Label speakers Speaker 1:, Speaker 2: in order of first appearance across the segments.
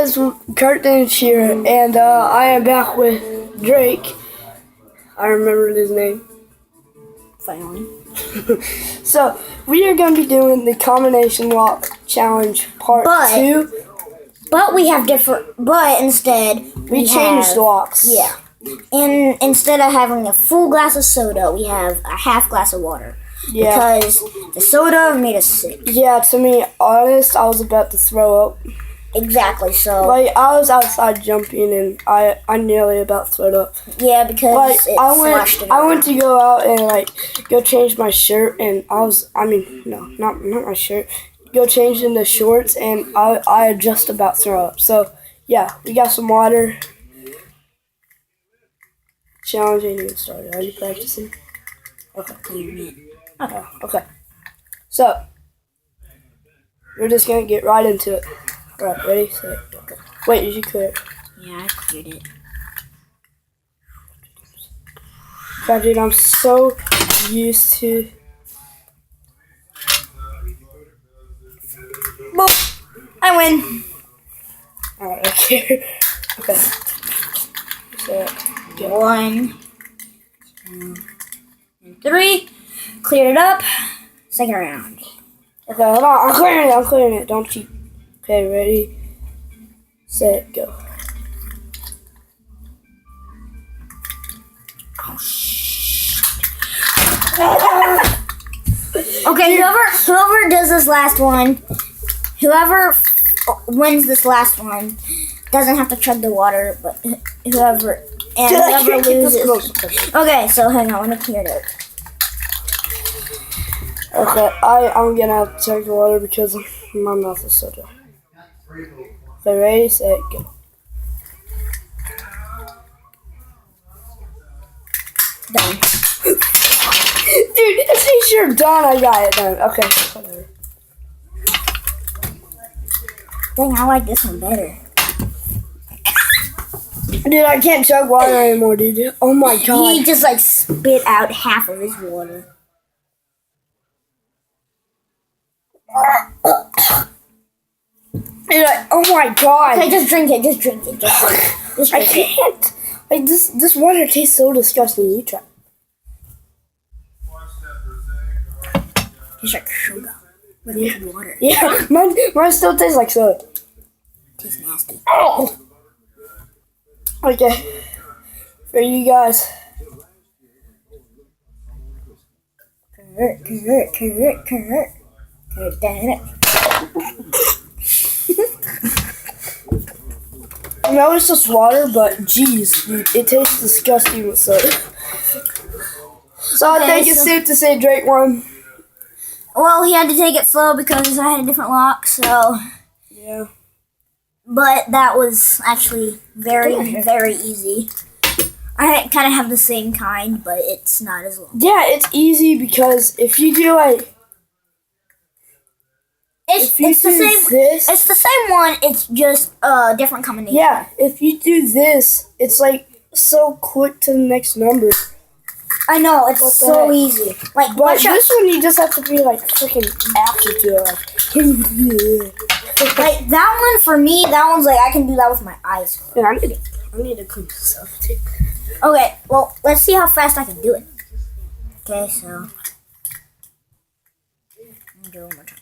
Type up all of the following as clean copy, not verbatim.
Speaker 1: It's Curtin here, and I am back with Drake. I remembered his name.
Speaker 2: Finally.
Speaker 1: So, we are going to be doing the combination lock challenge part 2.
Speaker 2: But we have different. But instead,
Speaker 1: we changed locks.
Speaker 2: Yeah. And instead of having a full glass of soda, we have a half glass of water.
Speaker 1: Yeah.
Speaker 2: Because the soda made us sick.
Speaker 1: Yeah, to be honest, I was about to throw up.
Speaker 2: Exactly, so...
Speaker 1: Like, I was outside jumping, and I nearly about threw up.
Speaker 2: Yeah, because
Speaker 1: like, I went to go out and, like, go change my shirt, and not my shirt. Go change into shorts, and I just about throw up. So, yeah, we got some water. Challenge ain't even started. Are you practicing? Okay. Okay. So, we're just going to get right into it. Alright, ready, set, go. Wait, did you clear it?
Speaker 2: Yeah, I cleared it.
Speaker 1: God, dude, I'm so used to...
Speaker 2: Boom! I win!
Speaker 1: Alright, okay. Okay. Set, go.
Speaker 2: 1, 2, and 3. Cleared it up. Second round.
Speaker 1: Okay, hold on. I'm clearing it. Don't cheat. Okay, ready, set, go.
Speaker 2: Okay, whoever does this last one, whoever wins this last one doesn't have to chug the water, but whoever loses. Okay, so hang on, let me clear it.
Speaker 1: Okay, I'm gonna have to chug the water because my mouth is so dry. Okay, ready, set, go.
Speaker 2: Done.
Speaker 1: Dude, as soon as you're done, I got it done. Okay, whatever.
Speaker 2: Dang, I like this one better.
Speaker 1: Dude, I can't chug water anymore, dude. Oh my god.
Speaker 2: He just like spit out half of his water.
Speaker 1: Dude, oh my god.
Speaker 2: Okay, just drink it. Just drink it. Just
Speaker 1: I
Speaker 2: drink it.
Speaker 1: can't. Like this water tastes so disgusting. You try.
Speaker 2: Tastes like sugar. But it's water.
Speaker 1: Yeah, mine still tastes like soda.
Speaker 2: Tastes nasty.
Speaker 1: Oh. Okay. For you guys. I know it's just water, but geez, dude, it tastes disgusting with soda. So I think it's safe to say Drake won.
Speaker 2: Well, he had to take it slow because I had a different lock, so...
Speaker 1: Yeah.
Speaker 2: But that was actually very, very easy. I kind of have the same kind, but it's not as long.
Speaker 1: Yeah, it's easy because if you do like...
Speaker 2: It's the same one, it's just a different combination.
Speaker 1: Yeah, if you do this, it's like so quick to the next number.
Speaker 2: I know, it's so easy. Like,
Speaker 1: but this one you just have to be like freaking after to it.
Speaker 2: Like that one for me, that one's like I can do that with my eyes.
Speaker 1: Yeah, I need to clean this up too.
Speaker 2: Okay, well let's see how fast I can do it. Okay, so let me do it one more time.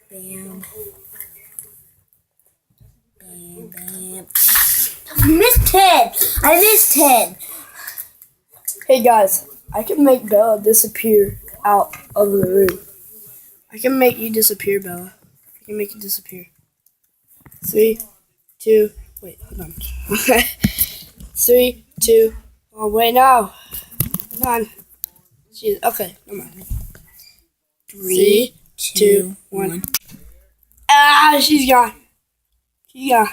Speaker 2: Bam. Bam, bam. I missed 10.
Speaker 1: Hey guys, I can make Bella disappear out of the room. I can make you disappear, Bella. I can make you disappear. 3, 2, wait, hold on. 3, 2, oh wait, no. Hold on. Jeez, okay, never mind. 3, 2, 1. Ah, she's gone. She's gone.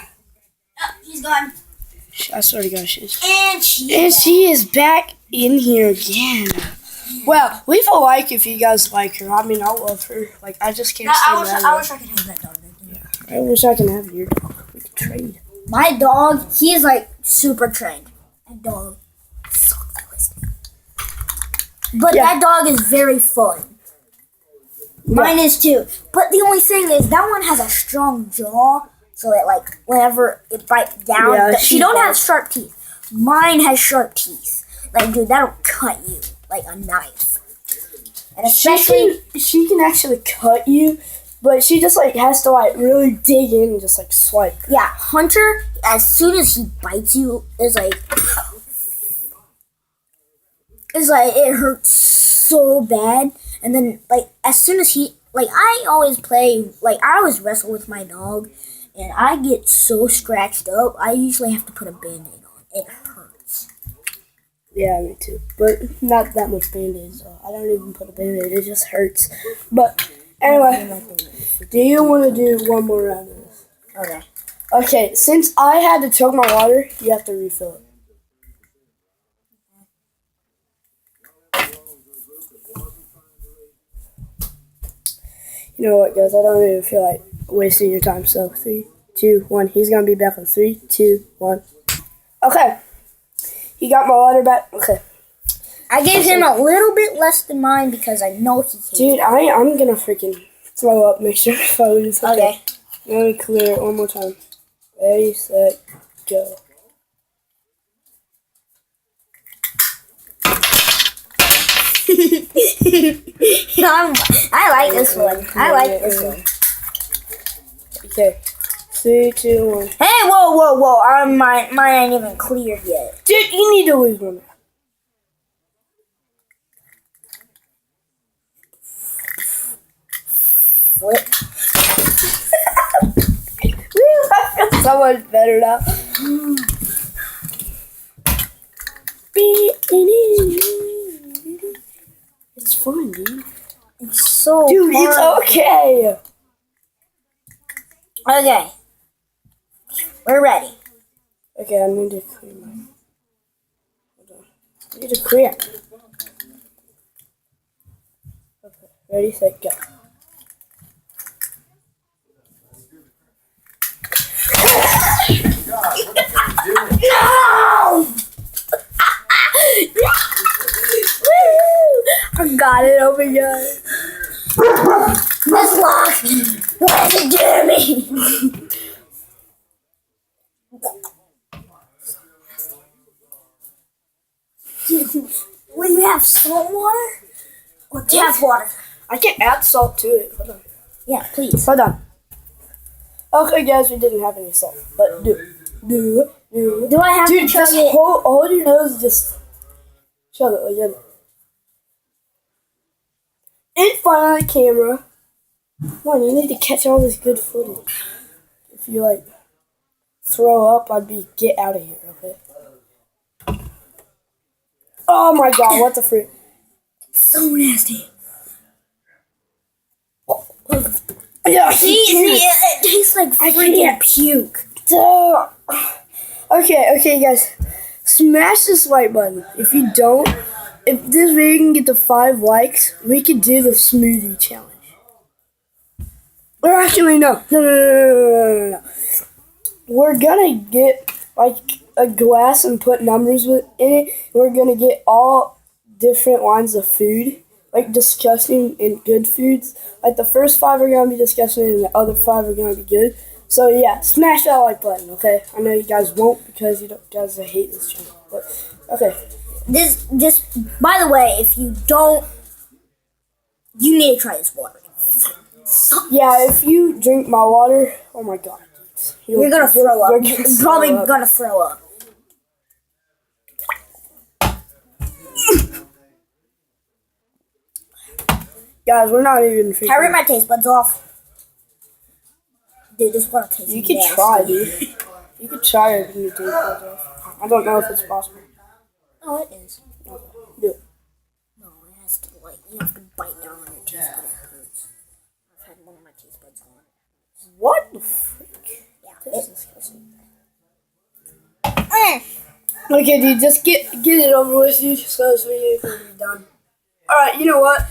Speaker 2: Oh, she's gone.
Speaker 1: I swear to God, she is.
Speaker 2: And
Speaker 1: she is back in here again. Well, leave a like if you guys like her. I mean, I love her. Like, I just can't
Speaker 2: I wish I could have that dog.
Speaker 1: Yeah, I wish I could have your dog. We could trade.
Speaker 2: My dog, he is like super trained. My dog sucks at listening. But that dog is very fun. Mine is too. But the only thing is, that one has a strong jaw. so that like whenever it bites down,
Speaker 1: Yeah,
Speaker 2: she don't have sharp teeth. Mine has sharp teeth. Like, dude, that'll cut you like a knife. And especially
Speaker 1: she can actually cut you, but she just like has to like really dig in and just like swipe.
Speaker 2: Yeah, Hunter, as soon as he bites you, it's like it hurts so bad. And then like as soon as he like I always wrestle with my dog, and I get so scratched up. I usually have to put a Band-Aid on. It hurts.
Speaker 1: Yeah, me too. But not that much Band-Aids. So I don't even put a Band-Aid. It just hurts. But anyway, do you want to do one more round of this?
Speaker 2: Okay.
Speaker 1: Okay, since I had to chug my water, you have to refill it. You know what, guys? I don't even feel like wasting your time. So 3, 2, 1. He's gonna be back in 3, 2, 1. Okay. He got my water back. Okay.
Speaker 2: I gave him a little bit less than mine because I know he hates
Speaker 1: Dude, I'm gonna freaking throw up next year if I lose.
Speaker 2: Okay.
Speaker 1: Let me clear it one more time. Ready, set, go.
Speaker 2: I like this one. I like this one.
Speaker 1: Okay. 3, 2, 1.
Speaker 2: Hey, whoa. Mine ain't even cleared yet.
Speaker 1: Dude, you need to lose one.
Speaker 2: Flip.
Speaker 1: I feel so much better now. It's fun, dude.
Speaker 2: It's so
Speaker 1: Dude,
Speaker 2: fun.
Speaker 1: it's okay.
Speaker 2: Okay. We're ready.
Speaker 1: Okay, I need to clear my... Hold on. I need to clear. Okay, ready, set, go.
Speaker 2: No!
Speaker 1: I got it over here.
Speaker 2: Miss Locke, what did you do to me? Will you have salt water or tap water?
Speaker 1: I can add salt to it. Hold on.
Speaker 2: Yeah, please.
Speaker 1: Hold on. Okay, guys, we didn't have any salt, but do
Speaker 2: I have
Speaker 1: Dude,
Speaker 2: to chug
Speaker 1: just
Speaker 2: it?
Speaker 1: hold your nose, just chug it again. In front of the camera. Come on, you need to catch all this good footage. If you like throw up, I'd be get out of here, okay? Oh my god, what the frick?
Speaker 2: So nasty.
Speaker 1: Yeah,
Speaker 2: See, it tastes like freaking puke.
Speaker 1: Duh. Okay, guys. Smash this like button. If you don't, if this video can get to 5 likes, we could do the smoothie challenge. Or actually, no. We're gonna get like a glass and put numbers in it. We're gonna get all different lines of food, like disgusting and good foods. Like the first 5 are gonna be disgusting, and the other 5 are gonna be good. So yeah, smash that like button, okay? I know you guys won't because you guys hate this channel, but okay.
Speaker 2: This just by the way, if you don't, you need to try this water.
Speaker 1: Yeah, if you drink my water, oh my god,
Speaker 2: You're gonna throw up.
Speaker 1: You're
Speaker 2: You're probably gonna throw up.
Speaker 1: Guys, we're not even freaking.
Speaker 2: I rip my taste buds off. Dude, this water tastes
Speaker 1: You could
Speaker 2: nasty.
Speaker 1: try, dude. You could try it and you take it off. I don't know if it's possible.
Speaker 2: Oh, it is.
Speaker 1: Okay, do it.
Speaker 2: No, it has to like you have to bite down on your taste bud. It hurts. I've had one of my taste buds on.
Speaker 1: What the frick?
Speaker 2: Yeah,
Speaker 1: That's disgusting.
Speaker 2: Mm.
Speaker 1: Okay, dude, just get it over with, dude, so this video can be done. Alright, you know what?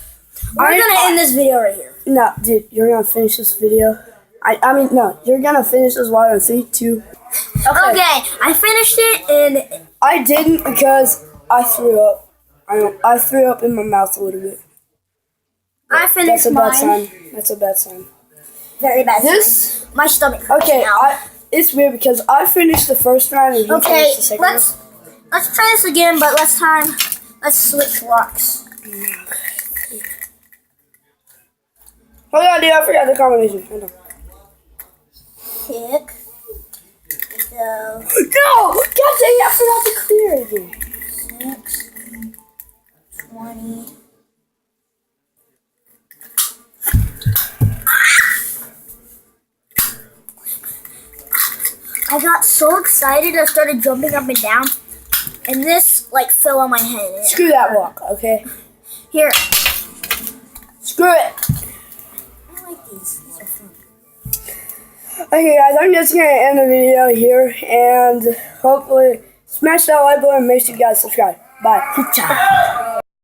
Speaker 2: We're gonna end this video right here.
Speaker 1: No, dude, you're gonna finish this video. I mean, no, you're gonna finish this water in 3, 2.
Speaker 2: Okay, I finished it and
Speaker 1: I didn't because I threw up. I threw up in my mouth a little bit.
Speaker 2: I
Speaker 1: That's
Speaker 2: finished
Speaker 1: a bad
Speaker 2: mine.
Speaker 1: sign. That's a bad sign.
Speaker 2: very bad.
Speaker 1: This
Speaker 2: time. My stomach hurts
Speaker 1: okay.
Speaker 2: now.
Speaker 1: It's weird because I finished the first round and you finished the second round.
Speaker 2: Let's try this again, but let's switch rocks.
Speaker 1: Hold on, dude. I forgot the combination. Hold on.
Speaker 2: Kick. So.
Speaker 1: No! God dang it, I forgot to clear it again.
Speaker 2: 6, 20. I got so excited I started jumping up and down, and this like fell on my head.
Speaker 1: Screw that rock, okay?
Speaker 2: Here.
Speaker 1: Screw it.
Speaker 2: I like these. These are fun.
Speaker 1: Okay, guys, I'm just gonna end the video here, and hopefully smash that like button and make sure you guys subscribe. Bye.